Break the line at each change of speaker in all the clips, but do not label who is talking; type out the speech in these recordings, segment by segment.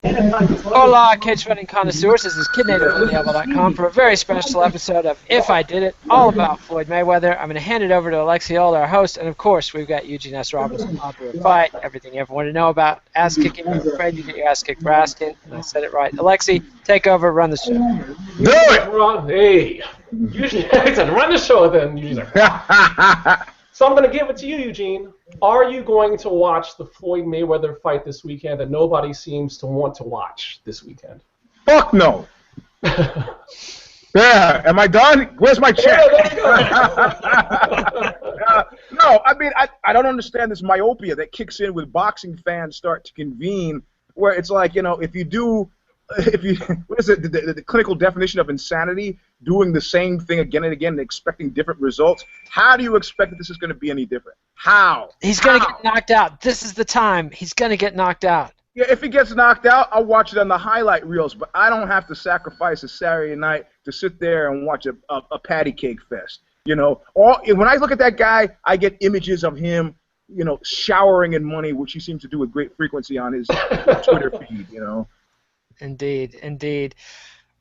Hola, cage fighting connoisseurs. This is KidNativeForTheElbow.com for a very special episode of If I Did It, all about Floyd Mayweather. I'm going to hand it over to Alexi Old, our host, and of course, we've got Eugene S. Robinson, author of Fight, everything you ever want to know about ass kicking. I'm afraid you get your ass kicked for asking, and I said it right. Alexi, take over, run the show.
Do it! Hey, Eugene, I said run the show then. Eugene's like, so I'm going to give it to you, Eugene. Are you going to watch the Floyd Mayweather fight this weekend that nobody seems to want to watch this weekend?
Fuck no. Yeah, am I done? Where's my check? No, I mean, I don't understand this myopia that kicks in when boxing fans start to convene, where it's like, you know, what is it, the clinical definition of insanity, doing the same thing again and again and expecting different results? How do you expect that this is going to be any different? How?
He's going to get knocked out. This is the time. He's going to get knocked out.
Yeah, if he gets knocked out, I'll watch it on the highlight reels, but I don't have to sacrifice a Saturday night to sit there and watch a patty cake fest. You know, when I look at that guy, I get images of him, you know, showering in money, which he seems to do with great frequency on his Twitter feed, you know.
Indeed, indeed.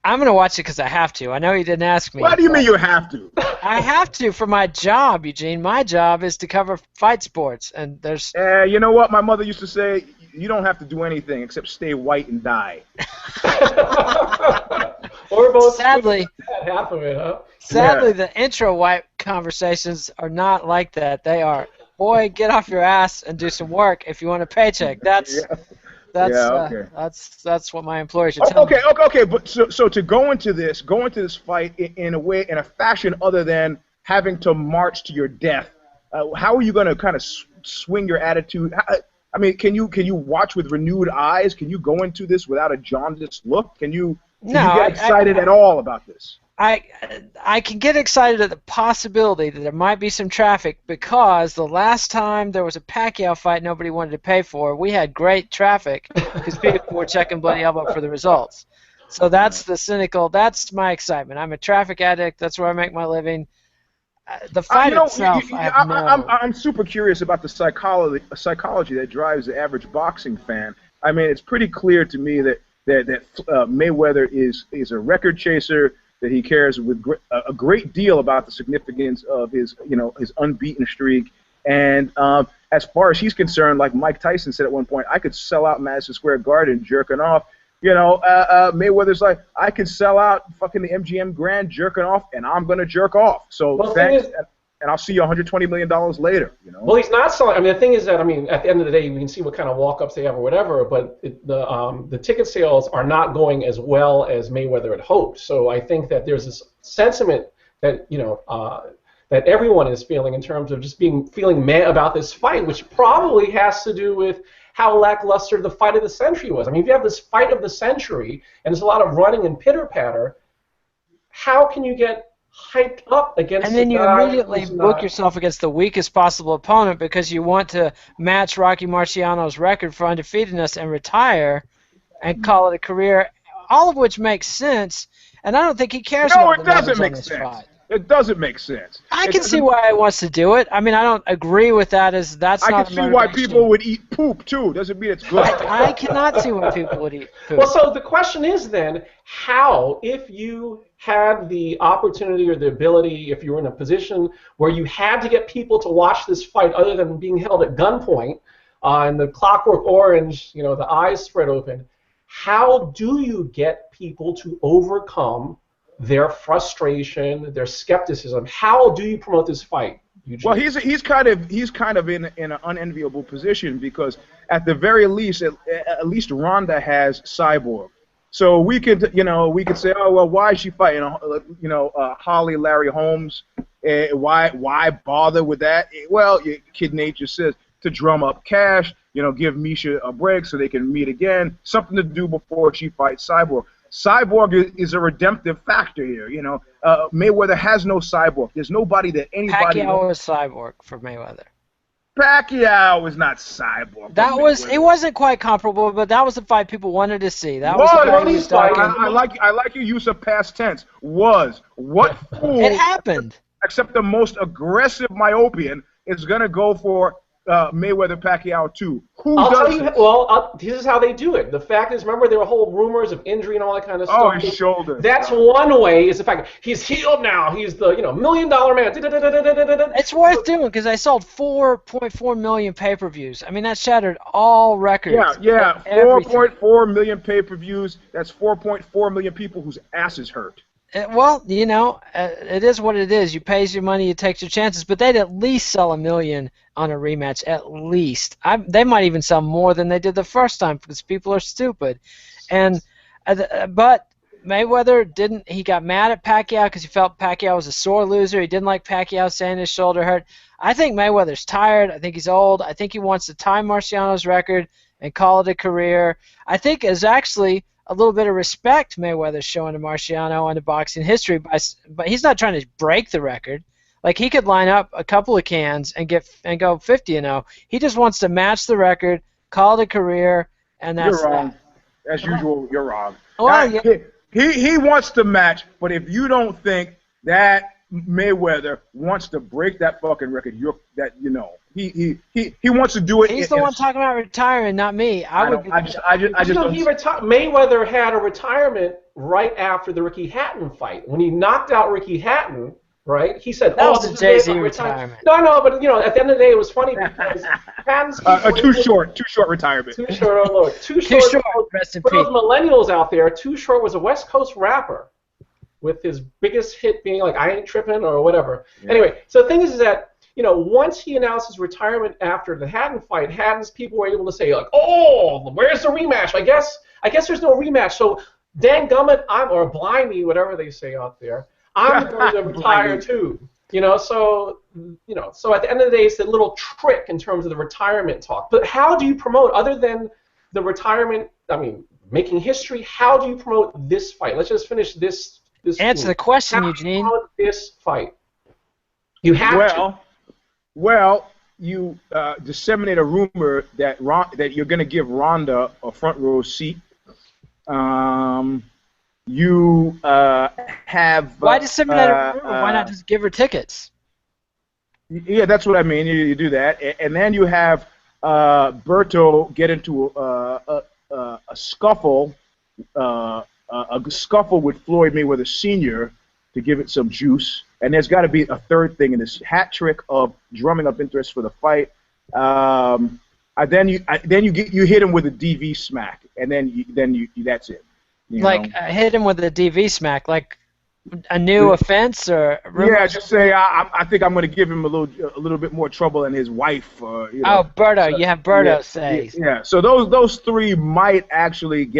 I'm going to watch it because I have to. I know you didn't ask me.
What do you mean you have to?
I have to for my job, Eugene. My job is to cover fight sports, and there's...
You know what? My mother used to say, you don't have to do anything except stay white and die.
Or both.
Sadly,
half of it, huh?
Sadly, the intro-white conversations are not like that. They are, boy, get off your ass and do some work if you want a paycheck. That's what my employer should tell me.
Okay. But so to go into this fight in a fashion other than having to march to your death, how are you going to kind of swing your attitude? I mean, can you watch with renewed eyes? Can you go into this without a jaundiced look? Can you get excited at all about this?
I can get excited at the possibility that there might be some traffic because the last time there was a Pacquiao fight nobody wanted to pay for, we had great traffic because people were checking Bloody Elbow for the results. So that's that's my excitement. I'm a traffic addict. That's where I make my living. The fight itself,
I'm super curious about the psychology that drives the average boxing fan. I mean, it's pretty clear to me that Mayweather is a record chaser, that he cares a great deal about the significance of his unbeaten streak. And as far as he's concerned, like Mike Tyson said at one point, I could sell out Madison Square Garden jerking off. You know, Mayweather's like, I could sell out fucking the MGM Grand jerking off, and I'm going to jerk off. So thanks, and I'll see you $120 million later, you know?
Well, he's not selling. I mean, the thing is that, I mean, at the end of the day, you can see what kind of walk-ups they have or whatever, but the ticket sales are not going as well as Mayweather had hoped. So I think that there's this sentiment that, you know, that everyone is feeling in terms of just feeling mad about this fight, which probably has to do with how lackluster the fight of the century was. I mean, if you have this fight of the century and there's a lot of running and pitter-patter, how can you get hyped up against
and then you immediately book yourself against the weakest possible opponent because you want to match Rocky Marciano's record for undefeatedness and retire and call it a career, all of which makes sense, and I don't think he cares about the numbers on this fight.
It doesn't make sense.
I can see why he wants to do it. I mean, I don't agree with that. I
can see why people would eat poop, too. Doesn't mean it's good.
I cannot see why people would eat poop.
Well, so the question is then, how, if you had the opportunity or the ability, if you were in a position where you had to get people to watch this fight other than being held at gunpoint, and the Clockwork Orange, you know, the eyes spread open, how do you get people to overcome their frustration, their skepticism? How do you promote this fight, Eugene?
Well, he's kind of in an unenviable position because at the very least, at least Ronda has Cyborg. So we could say, oh well, why is she fighting? Holly, Larry Holmes. Why bother with that? Well, Kid Nature says to drum up cash. You know, give Misha a break so they can meet again. Something to do before she fights Cyborg. Cyborg is a redemptive factor here, you know. Mayweather has no Cyborg. There's nobody that anybody...
Pacquiao was Cyborg for Mayweather.
Pacquiao was not Cyborg.
It wasn't quite comparable, but that was the fight people wanted to see. That was the
fight. I like your use of past tense. What fool...
It happened.
Except the most aggressive myopian is going to go for Mayweather Pacquiao 2. Who
I'll
does
tell you.
this?
Well, this is how they do it. The fact is, remember there were whole rumors of injury and all that kind of
Oh,
stuff.
his shoulder.
That's one way. Is the fact he's healed now. He's the $1 million man.
It's worth doing because I sold 4.4 million pay-per-views. I mean, that shattered all records.
Yeah.
Everything.
4.4 million pay-per-views. That's 4.4 million people whose asses hurt.
Well, it is what it is. You pays your money, you take your chances, but they'd at least sell 1 million on a rematch, at least. They might even sell more than they did the first time because people are stupid. But Mayweather didn't. He got mad at Pacquiao because he felt Pacquiao was a sore loser. He didn't like Pacquiao saying his shoulder hurt. I think Mayweather's tired. I think he's old. I think he wants to tie Marciano's record and call it a career. I think it's actually a little bit of respect Mayweather's showing to Marciano and to boxing history, but he's not trying to break the record. Like, he could line up a couple of cans and go 50-0. He just wants to match the record, call it a career, and that's
You're wrong.
that.
As usual, you're wrong.
Well, yeah.
He wants to match, but if you don't think that Mayweather wants to break that fucking record, he wants to do it.
He's the one talking about retiring, not me.
Mayweather had a retirement right after the Ricky Hatton fight. When he knocked out Ricky Hatton, right? He said,
that was the Jay-Z retirement.
No, but at the end of the day, it was funny because Hatton's
too short retirement.
Too short, oh Lord. Too short.
Rest in
For those
peace.
millennials out there, Too Short was a West Coast rapper, with his biggest hit being like "I Ain't Trippin'" or whatever. Yeah. Anyway, so the thing is that once he announced his retirement after the Hatton fight, Hatton's people were able to say like, "Oh, where's the rematch?" I guess there's no rematch. So dangummit, or blimey, whatever they say out there, I'm going to retire too. So at the end of the day, it's a little trick in terms of the retirement talk. But how do you promote other than the retirement? I mean, making history. How do you promote this fight? Let's just finish this.
Answer the question, Eugene.
How do you promote this fight? You have to.
Well, you disseminate a rumor that you're going to give Ronda a front row seat. You have.
Why disseminate a rumor? Why not just give her tickets?
Yeah, that's what I mean. You do that, and then you have Berto get into a scuffle. A scuffle with Floyd Mayweather Sr. to give it some juice, and there's got to be a third thing in this hat trick of drumming up interest for the fight. Then you hit him with a DV smack, and then that's it.
Hit him with a DV smack, like a new offense or.
Yeah, just say I think I'm going to give him a little bit more trouble than his wife.
Oh, Berto, so, you have Berto say.
Yeah, so those three might actually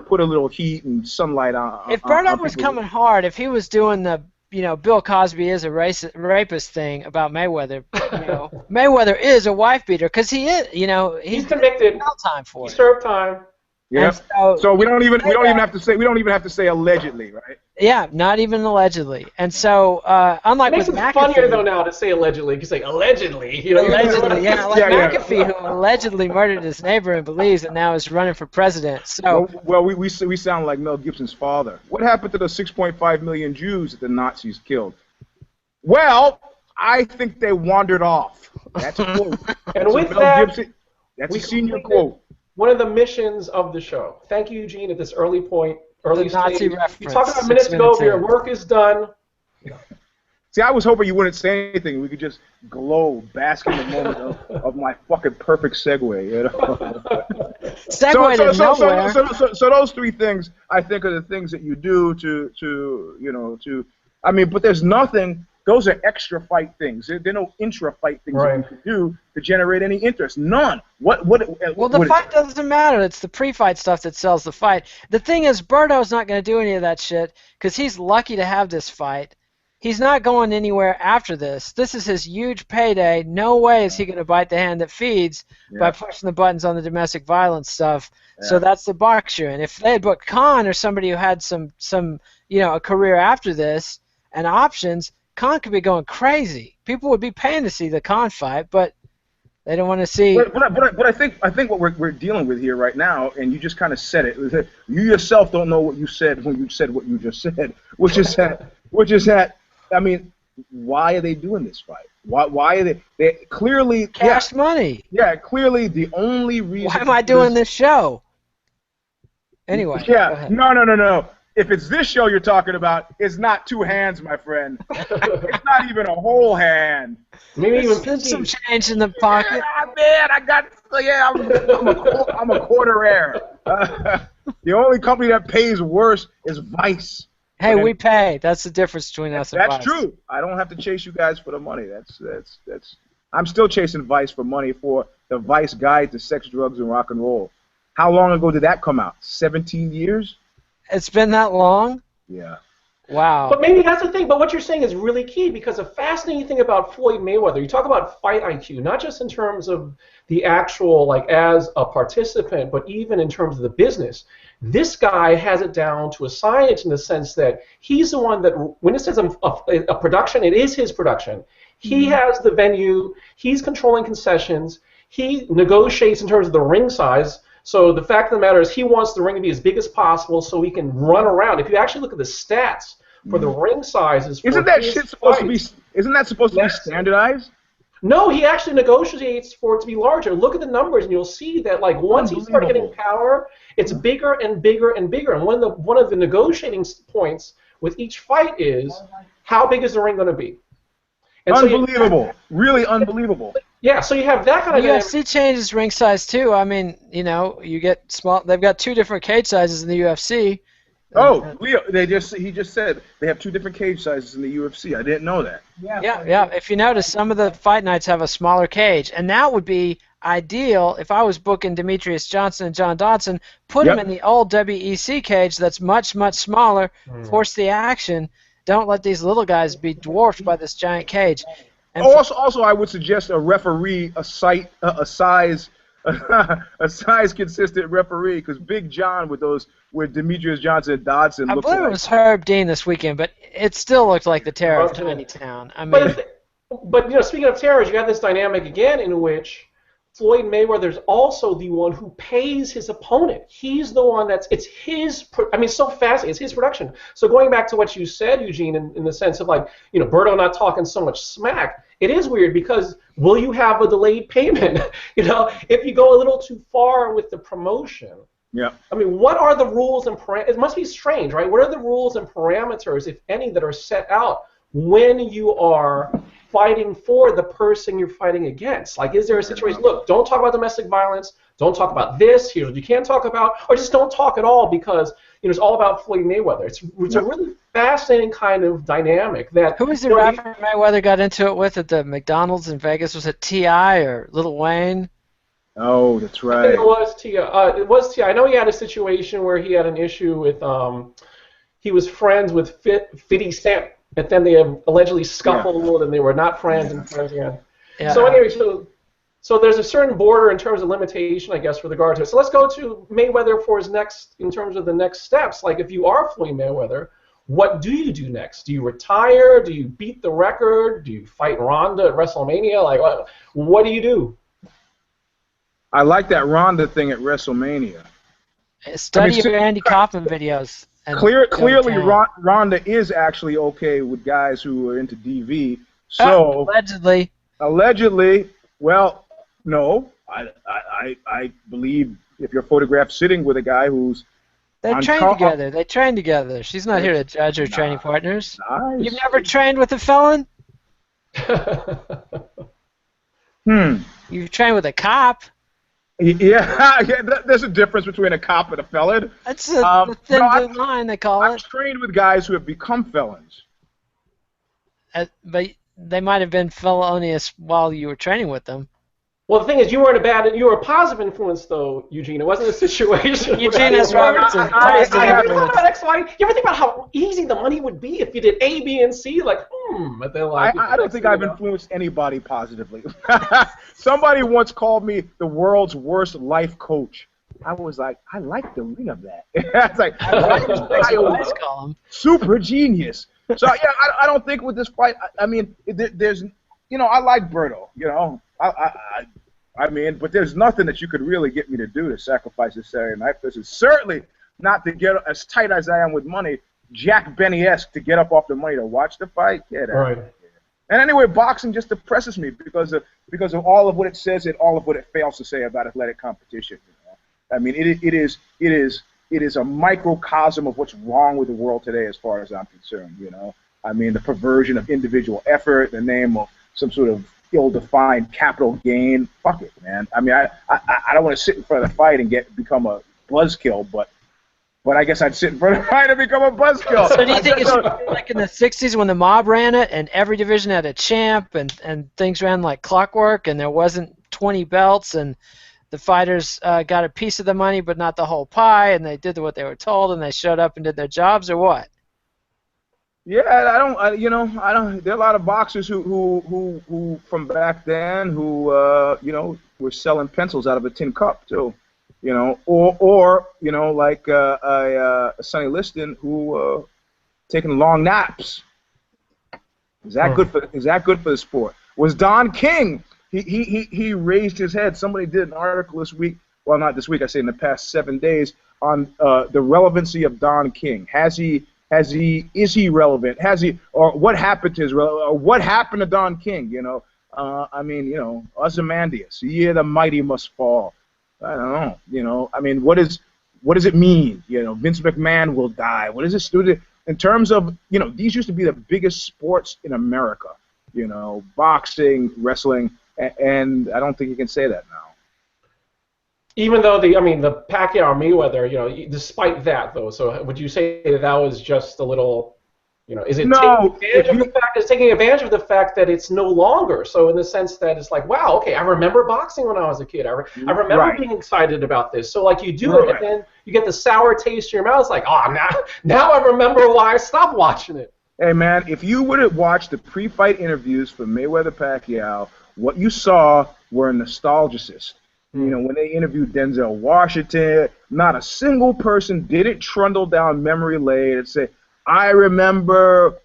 put a little heat and sunlight on.
If Berto was coming hard, if he was doing the Bill Cosby is a rapist thing about Mayweather, Mayweather is a wife beater because he is,
he's convicted.
Time for
he served time.
Yeah. So we don't even have to say allegedly, right?
Yeah, not even allegedly. And so unlike with McAfee,
it makes it funnier though now to say allegedly, because allegedly,
allegedly, McAfee, who allegedly murdered his neighbor and believes and now is running for president. So
we sound like Mel Gibson's father. What happened to the 6.5 million Jews that the Nazis killed? Well, I think they wandered off. That's a quote.
And with that,
Gibson, that's a senior quote.
One of the missions of the show. Thank you, Eugene, at this early stage.
Nazi reference.
You talked about minutes ago, your work is done.
See, I was hoping you wouldn't say anything. We could just bask in the moment of my fucking perfect segue. So those three things, I think, are the things that you do but there's nothing. Those are extra fight things. There are no intra-fight things that you can do to generate any interest. None. Well,
the fight doesn't matter. It's the pre-fight stuff that sells the fight. The thing is, Berto's not going to do any of that shit because he's lucky to have this fight. He's not going anywhere after this. This is his huge payday. No way is he going to bite the hand that feeds by pushing the buttons on the domestic violence stuff. Yeah. So that's the boxer. And if they had booked Khan or somebody who had some a career after this and options, Khan could be going crazy. People would be paying to see the Khan fight, but they don't want to see.
But I think what we're dealing with here right now, and you just kind of said it, is that you yourself don't know what you said when you said what you just said, which is that I mean, why are they doing this fight? Why are they clearly
Cash money.
Yeah, clearly the only reason.
Why am I doing this show? Anyway. Go
Yeah,
ahead.
no. If it's this show you're talking about, it's not two hands, my friend. It's not even a whole hand.
Maybe even
There's some change in the pocket.
Yeah, man, I'm a quarter heir. The only company that pays worse is Vice.
Hey, we pay. That's the difference between us and
That's
Vice.
true. I don't have to chase you guys for the money. That's. I'm still chasing Vice for money for the Vice Guide to Sex, Drugs, and Rock and Roll. How long ago did that come out? 17 years?
It's been that long?
Yeah.
Wow.
But maybe that's the thing. But what you're saying is really key, because the fascinating thing about Floyd Mayweather, you talk about fight IQ, not just in terms of the actual, like, as a participant, but even in terms of the business. This guy has it down to a science in the sense that he's the one that, when it says a production, it is his production. He has the venue. He's controlling concessions. He negotiates in terms of the ring size. So the fact of the matter is he wants the ring to be as big as possible so he can run around. If you actually look at the stats for the ring sizes,
isn't that shit supposed to be? Isn't that supposed to be standardized?
No, he actually negotiates for it to be larger. Look at the numbers, and you'll see that, like, once he starts getting power, it's bigger and bigger and bigger. And one of the negotiating points with each fight is how big is the ring going to be? And
unbelievable, really unbelievable.
Yeah, so you have that kind of.
The UFC changes ring size too. I mean, you know, you get small. They've got 2 different cage sizes in the UFC.
Oh, Leo, he just said they have 2 different cage sizes in the UFC. I didn't know that.
Yeah. If you notice, some of the fight nights have a smaller cage, and that would be ideal if I was booking Demetrius Johnson and John Dodson. Put them in the old WEC cage that's much, much smaller. Force the action. Don't let these little guys be dwarfed by this giant cage. And
also, I would suggest a referee, a size consistent referee, because Big John with Demetrius Johnson and Dodson.
I believe it was Herb Dean this weekend, but it still looked like the terror of Tiny Town. I mean,
but you know, speaking of terrors, you have this dynamic again in which Floyd Mayweather's also the one who pays his opponent. He's the one it's his, I mean, so fascinating. It's his production. So going back to what you said, Eugene, in the sense of, like, you know, Berto not talking so much smack, it is weird because will you have a delayed payment? You know, if you go a little too far with the promotion.
Yeah.
I mean, what are the rules and it must be strange, right? What are the rules and parameters, if any, that are set out when you are fighting for the person you're fighting against? Like, is there a situation, look, don't talk about domestic violence, don't talk about this, here's what you can't talk about, or just don't talk at all because, you know, it's all about Floyd Mayweather. It's a really fascinating kind of dynamic that...
Who was the rapper Mayweather got into it with at the McDonald's in Vegas? Was it T.I. or Lil Wayne?
Oh, that's right.
I think it was T.I. It was T.I. I know he had a situation where he had an issue with, he was friends with 50 Cent. And then they allegedly scuffled, and they were not friends and friends again. Yeah. So anyway, so there's a certain border in terms of limitation, I guess, with regard to it. So let's go to Mayweather for his next, in terms of the next steps. Like, if you are Floyd Mayweather, what do you do next? Do you retire? Do you beat the record? Do you fight Ronda at WrestleMania? Like, what do you do?
I like that Ronda thing at WrestleMania.
Study your Andy Kaufman videos.
Clearly, Ronda is actually okay with guys who are into DV. So allegedly, well, no, I believe if you're photographed sitting with a guy who's
they train together. She's not here to judge her training partners.
Nice.
You've never trained with a felon? You've trained with a cop.
Yeah, there's a difference between a cop and a felon.
That's the thin line, they call it.
I've trained with guys who have become felons.
But they might have been felonious while you were training with them.
Well, the thing is, you were a positive influence, though, Eugene. It wasn't a situation.
Eugene S. Robertson.
You ever think about how easy the money would be if you did A, B, and C? Like, but they're like,
I don't think I've influenced anybody positively. Somebody once called me the world's worst life coach. I was like, I like the ring of that. It's like, super genius. So yeah, I don't think with this fight. I mean, there's, you know, I like Berto. You know, I mean, but there's nothing that you could really get me to do to sacrifice this Saturday night. This is certainly not to get as tight as I am with money, Jack Benny-esque, to get up off the money to watch the fight. Get out.
Right.
And anyway, boxing just depresses me because of all of what it says and all of what it fails to say about athletic competition. You know? I mean, it is a microcosm of what's wrong with the world today, as far as I'm concerned. You know, I mean, the perversion of individual effort in the name of some sort of ill-defined capital gain. Fuck it, man. I mean, I don't want to sit in front of the fight and become a buzzkill, but I guess I'd sit in front of the fight and become a buzzkill.
So do you think it's like in the 60s when the mob ran it and every division had a champ and things ran like clockwork and there wasn't 20 belts and the fighters got a piece of the money but not the whole pie and they did what they were told and they showed up and did their jobs, or what?
Yeah, I don't. There are a lot of boxers who from back then who were selling pencils out of a tin cup too. You know, or like Sonny Liston, who taking long naps. Is that good for the sport? Was Don King? He raised his head. Somebody did an article this week. Well, not this week. I say in the past 7 days on the relevancy of Don King. Is he relevant? Or what happened to what happened to Don King? You know, Ozymandias. Yeah, the mighty must fall. I don't know. You know, I mean, what does it mean? You know, Vince McMahon will die. What is this? In terms of, these used to be the biggest sports in America. You know, boxing, wrestling, and I don't think you can say that now.
Even though the Pacquiao Mayweather, despite that though, so would you say that was just a little, is it taking advantage of the fact that it's no longer? So in the sense that it's like, wow, okay, I remember boxing when I was a kid. I remember being excited about this. So like you do it, and then you get the sour taste in your mouth. It's like, oh, now I remember why I stopped watching it.
Hey man, if you would have watched the pre-fight interviews for Mayweather-Pacquiao, what you saw were nostalgicists. You know, when they interviewed Denzel Washington, not a single person did it trundle down memory lane and say, I remember,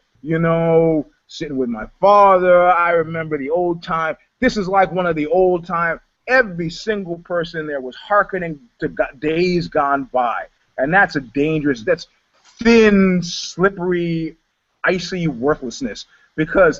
sitting with my father. I remember the old time. This is like one of the old time. Every single person there was hearkening to days gone by. And that's that's thin, slippery, icy worthlessness. Because,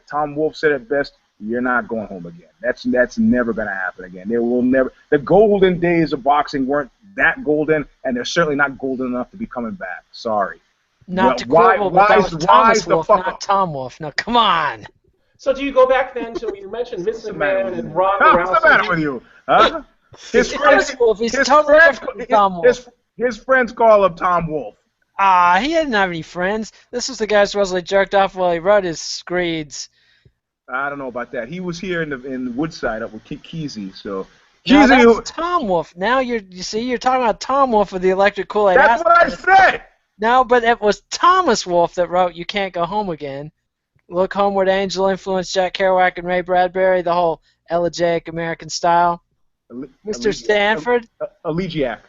Tom Wolfe said it best, you're not going home again. That's never going to happen again. There will never. The golden days of boxing weren't that golden, and they're certainly not golden enough to be coming back. Sorry.
Not to quibble, but that was Thomas Wolfe, not Tom Wolfe. Now, come on.
So do you go back then to you mentioned Vince McMahon and Ronda Rousey?
What's the matter with you? Huh? His friends call him Tom Wolfe.
He didn't have any friends. This was the guy who supposedly jerked off while he wrote his screeds.
I don't know about that. He was here in Woodside up with Kesey, so.
No, that's Tom Wolfe. Now you're talking about Tom Wolfe with the electric Kool-Aid.
That's what I said.
No, but it was Thomas Wolfe that wrote "You Can't Go Home Again." Look Homeward, Angel influenced Jack Kerouac and Ray Bradbury, the whole elegiac American style. Mr. Stanford.
Elegiac.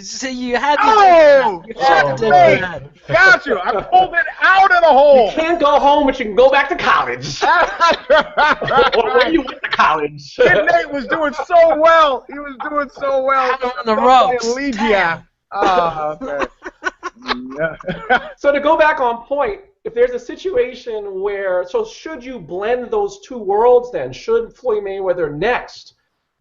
See, you had to.
Oh! Got you. I pulled it out of the hole.
You can't go home, but you can go back to college. Or when you went to college.
Kid Nate was doing so well. He was doing so well.
On the ropes.
Elegiac. Oh, okay.
So to go back on point, if there's a situation where, so should you blend those two worlds then? Should Floyd Mayweather next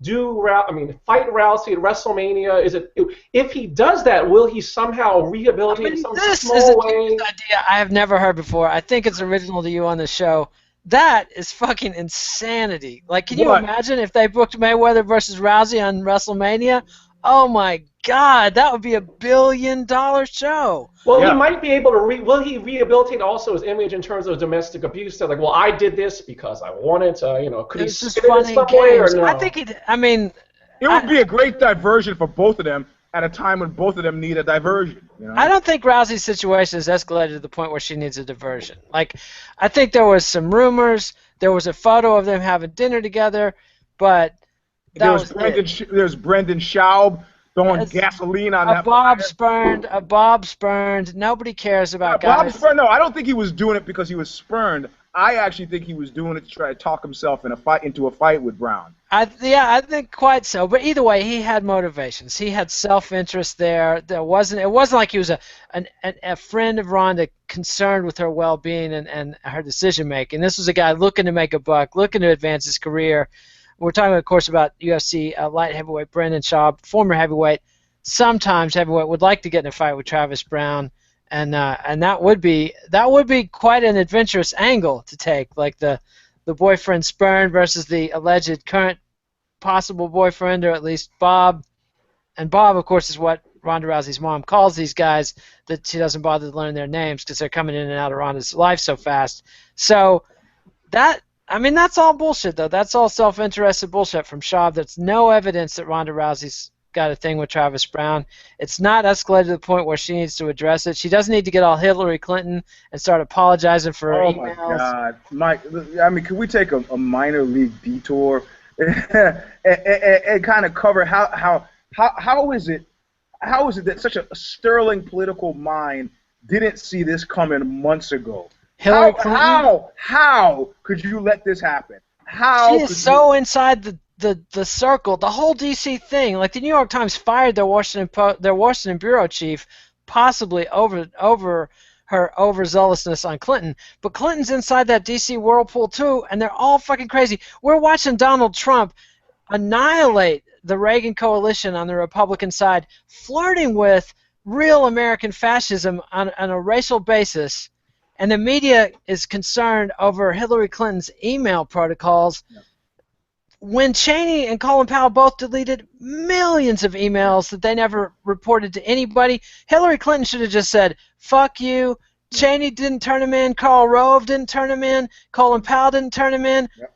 fight Rousey at WrestleMania? If he does that, will he somehow rehabilitate in some small way?
This idea I have never heard before. I think it's original to you on the show. That is fucking insanity. Like, can you imagine if they booked Mayweather versus Rousey on WrestleMania? Oh my God, that would be $1 billion show.
Well, he might be able to. Will he rehabilitate also his image in terms of domestic abuse? So like, well, I did this because I wanted to. Could he spin it in some way or no?
I think it
would be a great diversion for both of them at a time when both of them need a diversion.
I don't think Rousey's situation has escalated to the point where she needs a diversion. Like, I think there was some rumors. There was a photo of them having dinner together, but.
There's Brendan Schaub throwing gasoline on that.
A Bob spurned. Nobody cares about guys.
Bob spurned. No, I don't think he was doing it because he was spurned. I actually think he was doing it to try to talk himself into a fight with Brown.
I think quite so. But either way, he had motivations. He had self-interest there. It wasn't like he was a friend of Ronda concerned with her well-being and her decision-making. This was a guy looking to make a buck, looking to advance his career. We're talking, of course, about UFC light heavyweight Brendan Schaub, former heavyweight, sometimes heavyweight, would like to get in a fight with Travis Brown. And that would be quite an adventurous angle to take, like the boyfriend spurned versus the alleged current possible boyfriend, or at least Bob. And Bob, of course, is what Ronda Rousey's mom calls these guys, that she doesn't bother to learn their names because they're coming in and out of Ronda's life so fast. So that's all bullshit, though. That's all self-interested bullshit from Schaub. There's no evidence that Ronda Rousey's got a thing with Travis Brown. It's not escalated to the point where she needs to address it. She doesn't need to get all Hillary Clinton and start apologizing for her emails. Oh, my
God. Mike, can we take a minor league detour and kind of cover how is it that such a sterling political mind didn't see this coming months ago?
Hillary Clinton?
How could you let this happen? How
she is so inside the circle, the whole DC thing. Like, the New York Times fired their Washington bureau chief, possibly over her overzealousness on Clinton. But Clinton's inside that DC whirlpool too, and they're all fucking crazy. We're watching Donald Trump annihilate the Reagan coalition on the Republican side, flirting with real American fascism on a racial basis, and the media is concerned over Hillary Clinton's email protocols. Yeah. When Cheney and Colin Powell both deleted millions of emails that they never reported to anybody, Hillary Clinton should have just said, fuck you. Cheney didn't turn him in. Karl Rove didn't turn him in. Colin Powell didn't turn him in. Yep.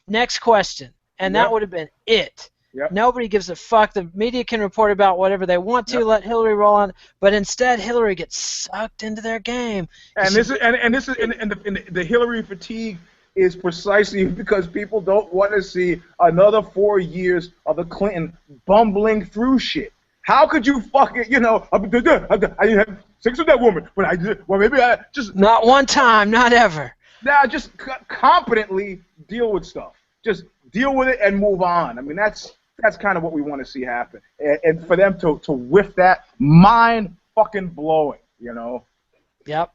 Next question. And that would have been it. Yep. Nobody gives a fuck. The media can report about whatever they want to, let Hillary roll on, but instead Hillary gets sucked into their game.
And the Hillary fatigue is precisely because people don't want to see another 4 years of the Clinton bumbling through shit. How could you fucking, I have sex with that woman, but maybe I just...
Not one time, not ever.
Nah, just competently deal with stuff. Just deal with it and move on. I mean, that's kind of what we want to see happen. And for them to whiff that, mind fucking blowing,
Yep.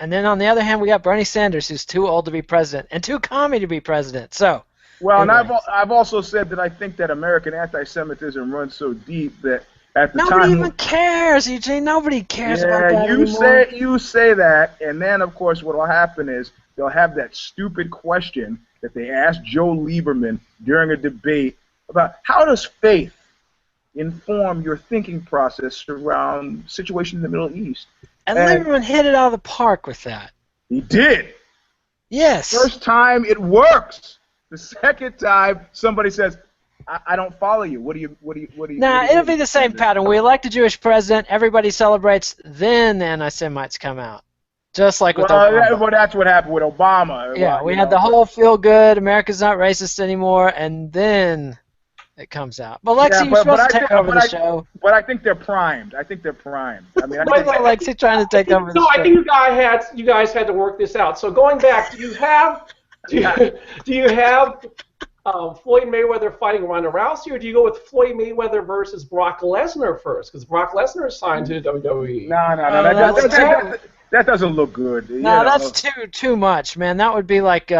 And then on the other hand, we got Bernie Sanders, who's too old to be president and too commie to be president. So,
well, anyways. And I've also said that I think that American anti-Semitism runs so deep that at the
nobody even cares, Eugene. Nobody cares about that anymore.
You say that, and then of course what will happen is they'll have that stupid question that they asked Joe Lieberman during a debate about how does faith inform your thinking process around situation in the Middle East.
And Lieberman hit it out of the park with that.
He did.
Yes.
First time it works. The second time somebody says, "I don't follow you. What do you?"
Nah, it'll be the same pattern. We elect a Jewish president. Everybody celebrates. Then the anti-Semites come out, just like with Obama.
Well, that's what happened with Obama.
Yeah, we had the whole feel good. America's not racist anymore, and then it comes out. But Lexi, you're supposed to take over the show.
But I think they're primed. I mean,
Lexi trying to take over the show.
No, I think you guys had to work this out. So going back, do you have Floyd Mayweather fighting Ronda Rousey, or do you go with Floyd Mayweather versus Brock Lesnar first? Because Brock Lesnar is signed to WWE.
No, that doesn't look good.
No, that's too much, man. That would be like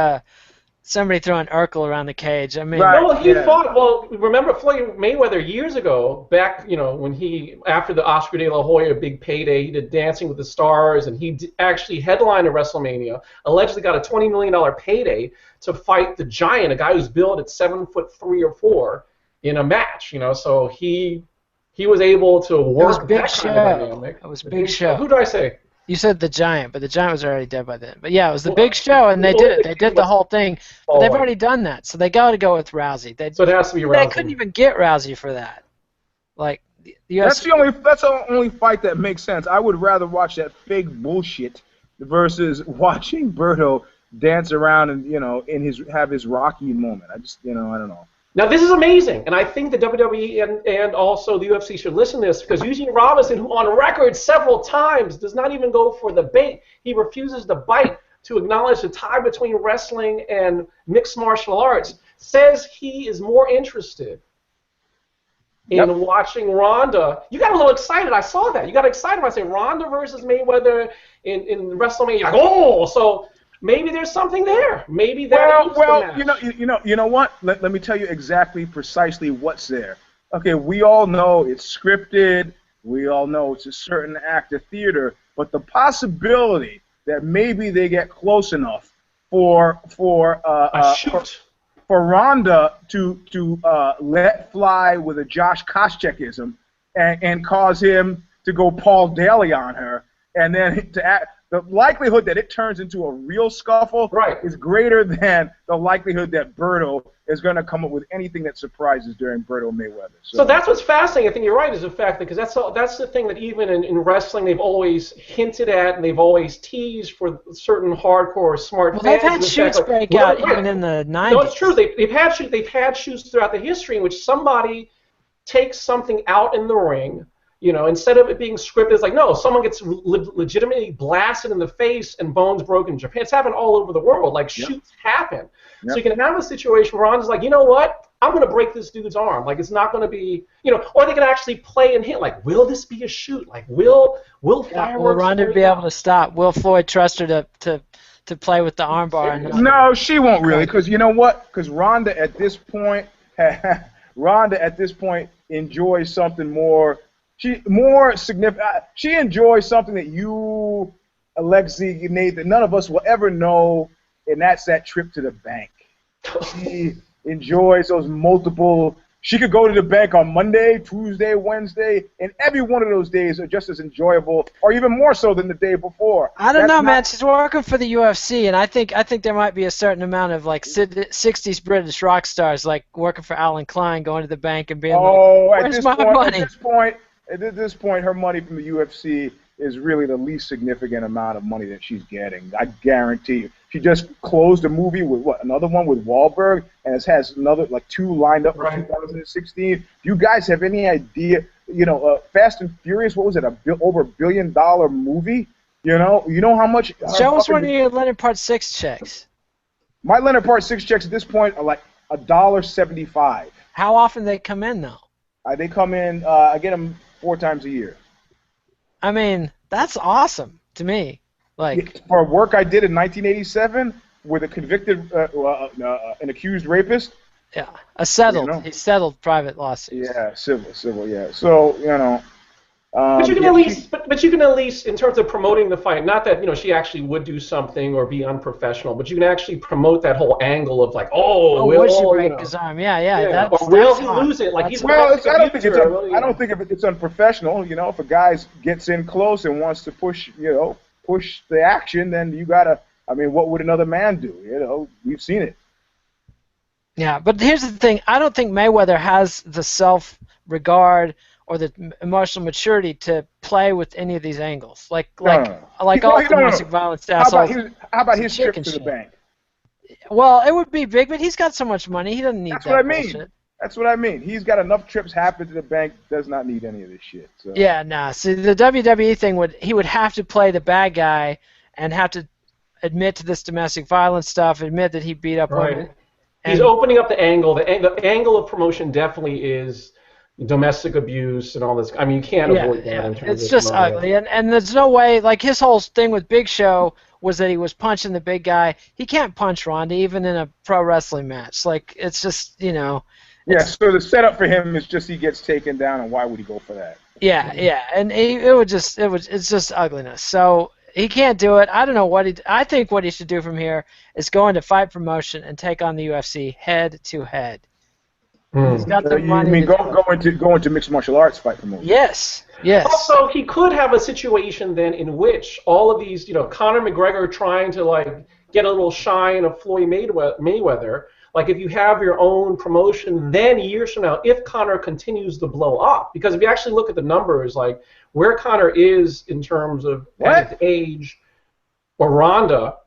somebody throwing Urkel around the cage. I mean,
right, he fought. Well, remember Floyd Mayweather years ago, back when he after the Oscar de la Hoya big payday, he did Dancing with the Stars, and he actually headlined a WrestleMania. Allegedly got a $20 million payday to fight the Giant, a guy who's billed at 7'3" or 4" in a match. So he was able to work.
It was big show. Dynamic. It was big show.
Who do I say?
You said the Giant, but the Giant was already dead by then. But yeah, it was the big show, and they did it. They did the whole thing, but they've already done that, so they got to go with Rousey.
So it has to be Rousey.
They couldn't even get Rousey for that. Like the
UFC. That's the only fight that makes sense. I would rather watch that fake bullshit versus watching Berto dance around and have his Rocky moment. I don't know.
Now, this is amazing, and I think the WWE and also the UFC should listen to this, because Eugene Robinson, who on record several times does not even go for the bait, he refuses to bite to acknowledge the tie between wrestling and mixed martial arts, says he is more interested in watching Ronda. You got a little excited. I saw that. You got excited when I say Ronda versus Mayweather in WrestleMania. Like, oh, so maybe there's something there. Maybe that.
Well, you know what? Let me tell you exactly, precisely what's there. Okay, we all know it's scripted. We all know it's a certain act of theater. But the possibility that maybe they get close enough for Ronda to let fly with a Josh Koscheckism and cause him to go Paul Daly on her, and then to act, the likelihood that it turns into a real scuffle is greater than the likelihood that Berto is going to come up with anything that surprises during Berto Mayweather.
So that's what's fascinating. I think you're right, is the fact that, because that's the thing that even in wrestling they've always hinted at and they've always teased for certain hardcore or smart fans.
They've had shoots break out even in the 90s.
No, it's true. They've had shoots throughout the history in which somebody takes something out in the ring. You know, instead of it being scripted, it's like, no, someone gets legitimately blasted in the face and bones broken in Japan. It's happened all over the world. Like, shoots happen. So you can have a situation where Ronda's like, you know what? I'm going to break this dude's arm. Like, it's not going to be, you know, or they can actually play and hit. Like, will this be a shoot? Like, will fireworks...
Will Ronda be able to stop? Will Floyd trust her to play with the armbar?
No, she won't really, because you know what? Because Ronda at this point enjoys something more... more significant. She enjoys something that you, Alexi, Nate, that none of us will ever know, and that's that trip to the bank. She enjoys those multiple. She could go to the bank on Monday, Tuesday, Wednesday, and every one of those days are just as enjoyable, or even more so than the day before.
I don't know, man. She's working for the UFC, and I think there might be a certain amount of like 60s British rock stars, like working for Alan Klein, going to the bank and being like, "Where's my money?"
At this point, her money from the UFC is really the least significant amount of money that she's getting. I guarantee you. She just closed a movie with another one with Wahlberg, and has another like 2 lined up for 2016. Do you guys have any idea? You know, Fast and Furious. What was it? Over $1 billion movie. You know how much?
Show us one of your Leonard Part 6 checks.
My Leonard Part 6 checks at this point are like $1.75.
How often they come in though?
They come in. I get them 4 times a year.
I mean, that's awesome to me. Like,
for work I did in 1987 with a convicted, an accused rapist.
Yeah, he settled private lawsuits.
Yeah, civil, yeah. So
but you can at least, but you can at least, in terms of promoting the fight, not that she actually would do something or be unprofessional, but you can actually promote that whole angle of like,
will she break his arm? Yeah.
Or will he lose it? Like he's
I don't think it's unprofessional. If a guy gets in close and wants to push the action, then you gotta. I mean, what would another man do? We've seen it.
Yeah, but here's the thing: I don't think Mayweather has the self-regard or the emotional maturity to play with any of these angles, like all domestic violence assholes.
How about his trip to the bank?
Well, it would be big, but he's got so much money, he doesn't need that.
That's what I mean. He's got enough trips happen to the bank, does not need any of this shit. So.
Yeah, nah. See, the WWE thing he would have to play the bad guy and have to admit to this domestic violence stuff, admit that he beat up women.
He's opening up the angle. The angle of promotion definitely is domestic abuse and all this. I mean, you can't avoid that. In terms
it's just ugly, and there's no way. Like his whole thing with Big Show was that he was punching the big guy. He can't punch Ronda even in a pro wrestling match. Like it's just Yeah,
so the setup for him is just he gets taken down, and why would he go for that?
Yeah, and it's just ugliness. So he can't do it. I don't know I think what he should do from here is go into fight promotion and take on the UFC head to head. He's got the money.
You mean go into mixed martial arts fight promotion?
Yes.
Also, he could have a situation then in which all of these, Conor McGregor trying to get a little shine of Floyd Mayweather. Like if you have your own promotion, then years from now, if Conor continues to blow up, because if you actually look at the numbers, like where Conor is in terms of his age, or Ronda,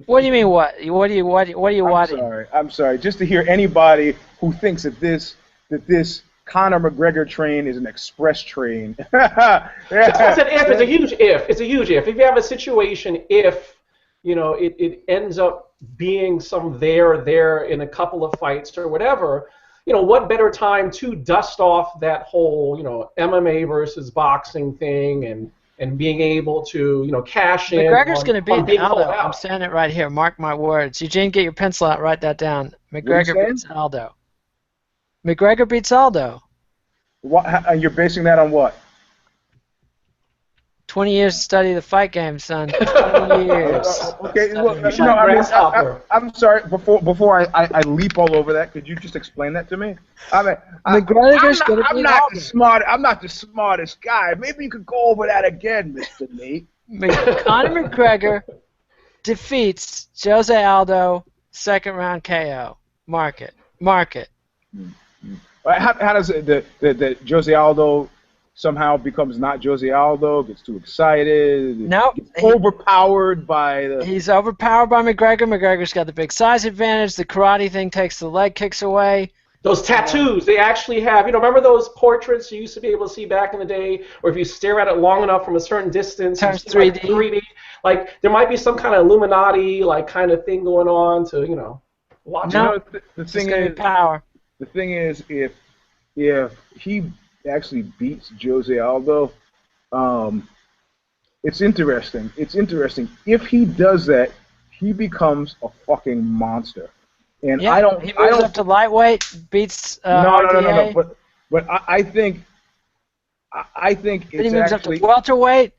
What do you mean? What do you want?
I'm sorry. Just to hear anybody who thinks that this Conor McGregor train is an express train.
It's a huge if. It's a huge if. If you have a situation, if it ends up being some there in a couple of fights or whatever. What better time to dust off that whole, MMA versus boxing thing and being able to, cash in
McGregor's going to
on
beat
being called
Aldo. I'm
out.
saying it right here. Mark my words. Eugene, get your pencil out. Write that down. McGregor beats Aldo. McGregor beats Aldo.
What? You're basing that on what?
20 years to study the fight game, son. 20 years.
Okay, look,
Grasshopper.
I'm sorry. Before I leap all over that, could you just explain that to me?
McGregor's going to beat Aldo.
I'm not the smartest guy. Maybe you could go over that again, Mr. Nate.
Conor McGregor defeats Jose Aldo, second round KO. Mark it.
How does the Jose Aldo somehow becomes not Jose Aldo, gets too excited, overpowered by the...
He's overpowered by McGregor. McGregor's got the big size advantage. The karate thing takes the leg kicks away.
Those tattoos, they actually have, remember those portraits you used to be able to see back in the day, or if you stare at it long enough from a certain distance,
turns 3D.
3D. Like, there might be some kind of Illuminati, like, kind of thing going on to, watch it.
The thing is,
power.
The thing is, if he actually beats Jose Aldo, it's interesting. If he does that, he becomes a fucking monster. And
he moves up to lightweight, beats RDA.
No. But I think it's
then he moves
actually,
up to welterweight.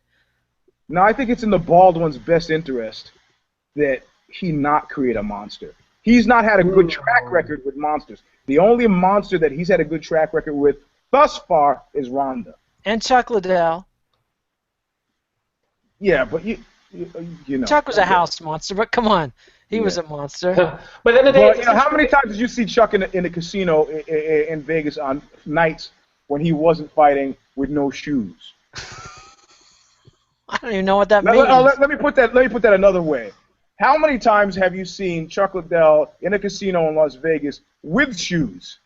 No, I think it's in the bald one's best interest that he not create a monster. He's not had a good track record with monsters. The only monster that he's had a good track record with thus far is Ronda.
And Chuck Liddell.
Yeah, but you know.
Chuck was a house monster, but come on. He was a monster.
But then the day,
how many times did you see Chuck in the casino in Vegas on nights when he wasn't fighting with no shoes?
I don't even know what that means.
Let me put that another way. How many times have you seen Chuck Liddell in a casino in Las Vegas with shoes?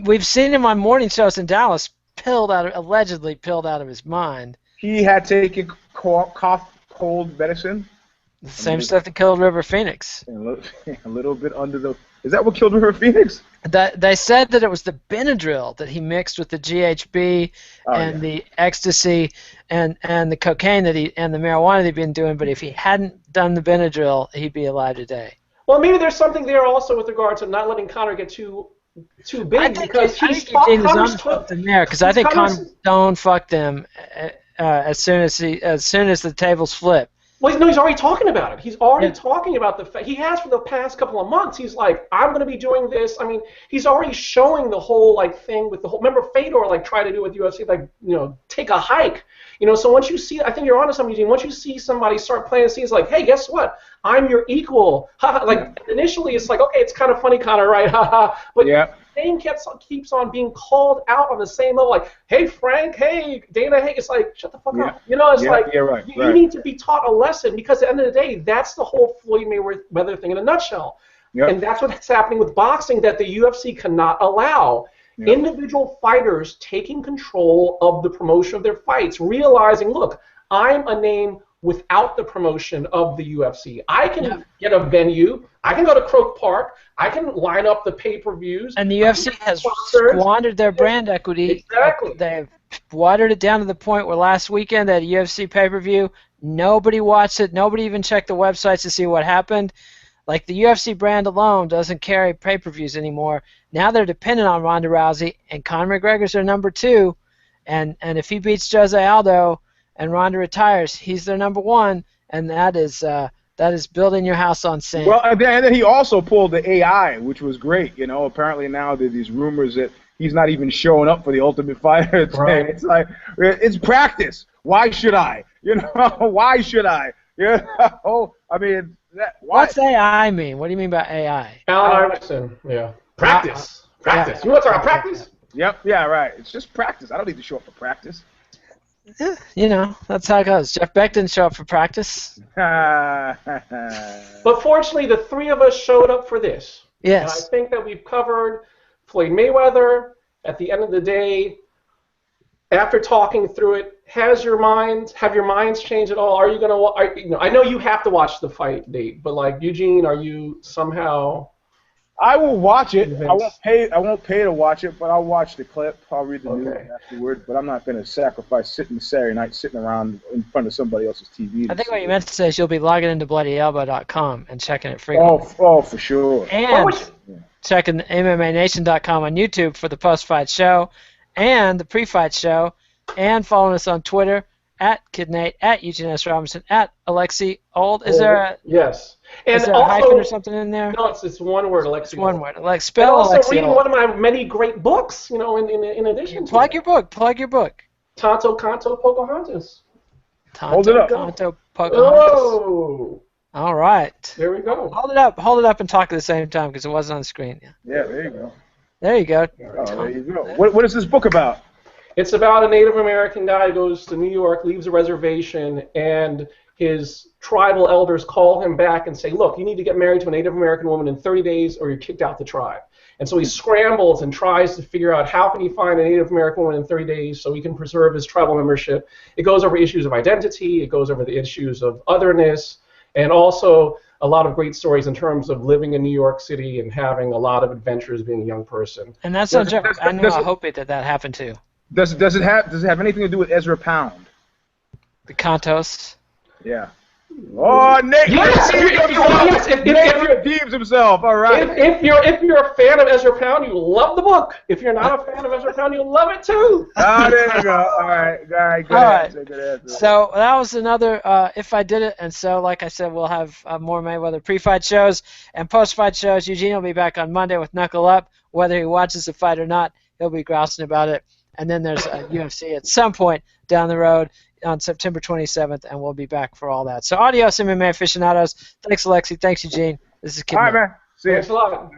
We've seen him on morning shows in Dallas, allegedly pilled out of his mind.
He had taken cold medicine.
The same stuff that killed River Phoenix.
A little bit under the... Is that what killed River Phoenix?
They said that it was the Benadryl that he mixed with the GHB the ecstasy and the cocaine and the marijuana that he'd been doing, but if he hadn't done the Benadryl, he'd be alive today.
Well, maybe there's something there also with regard to not letting Conor get too big, because he's
something there, because I think Conor Stone fucked him as soon as the tables flip.
Well, no, he's already talking about it. He's already talking about the fact. He has for the past couple of months. He's like, I'm going to be doing this. I mean, he's already showing the whole thing with the whole. Remember, Fedor tried to do with UFC, take a hike. So once you see, I think you're onto something. Once you see somebody start playing scenes like, hey, guess what? I'm your equal. Initially, it's like, okay, it's kind of funny, Conor, right? But the name keeps on being called out on the same level. Like, hey, Frank, hey, Dana, hey. It's like, shut the fuck up. It's you need to be taught a lesson, because at the end of the day, that's the whole Floyd Mayweather thing in a nutshell. Yep. And that's what's happening with boxing that the UFC cannot allow. Yep. Individual fighters taking control of the promotion of their fights, realizing, look, I'm a name without the promotion of the UFC. I can get a venue. I can go to Croke Park. I can line up the pay-per-views.
And the UFC has squandered their brand equity.
Exactly.
They've watered it down to the point where last weekend at a UFC pay-per-view, nobody watched it. Nobody even checked the websites to see what happened. Like, the UFC brand alone doesn't carry pay-per-views anymore. Now they're dependent on Ronda Rousey, and Conor McGregor's their number 2. And if he beats Jose Aldo and Ronda retires, he's their number 1, and that is building your house on sand.
Well, and then he also pulled the AI, which was great. Apparently now there's these rumors that he's not even showing up for the Ultimate Fighter thing. Right. It's like, it's practice. Why should I? Why should I? I mean,
what's AI mean? What do you mean by AI?
Alan Iverson. Yeah. Practice. Practice. Yeah. You want to talk about practice?
Yep. Yeah. Right. It's just practice. I don't need to show up for practice.
That's how it goes. Jeff Beck didn't show up for practice.
But fortunately, the 3 of us showed up for this.
Yes.
And I think that we've covered Floyd Mayweather. At the end of the day, after talking through it, have your minds changed at all? Are you gonna? I know you have to watch the fight, Dave, but like Eugene, are you somehow?
I will watch it.
Convinced?
I won't pay to watch it, but I'll watch the clip. I'll read the news afterward. But I'm not going to sacrifice Saturday night sitting around in front of somebody else's TV.
I think what you meant to say is you'll be logging into bloodyelbow.com and checking it frequently.
Oh, for sure.
And checking MMANation.com on YouTube for the post-fight show and the pre-fight show, and following us on Twitter at KidNate, at Eugene S. Robinson, at Alexi Old. Is there a
yes? And
is there
also,
a hyphen or something in there?
No, it's one word, Alexi.
It's one word. Like
And
spell
also
Alexi
reading
Old.
one of my many great books, in addition to
Plug your book. Plug your book.
Tonto Canto Pocahontas.
Hold it up.
Canto, Pocahontas.
Oh,
All right.
there we go.
Hold it up and talk at the same time because it wasn't on the screen.
Yeah, there you go.
There you go.
Oh, there you go. What is this book about?
It's about a Native American guy who goes to New York, leaves a reservation, and his tribal elders call him back and say, look, you need to get married to a Native American woman in 30 days or you're kicked out the tribe. And so he scrambles and tries to figure out how can he find a Native American woman in 30 days so he can preserve his tribal membership. It goes over issues of identity. It goes over the issues of otherness, and also a lot of great stories in terms of living in New York City and having a lot of adventures being a young person.
And that's not joke. I know I hope that happened too.
Does it have anything to do with Ezra Pound?
The Cantos.
Yeah. Oh, Nick!
Yes,
Nick redeems himself. All right.
If you're a fan of Ezra Pound, you love the book. If you're not a fan of Ezra Pound, you'll love it too.
There you go. All right. Good answer.
So that was another If I Did It. And so, like I said, we'll have more Mayweather pre-fight shows and post-fight shows. Eugene will be back on Monday with Knuckle Up. Whether he watches the fight or not, he'll be grousing about it. And then there's UFC at some point down the road on September 27th, and we'll be back for all that. So adios, MMA aficionados. Thanks, Alexi. Thanks, Eugene. This is Kid.
All right, man. See ya.
Thanks a lot.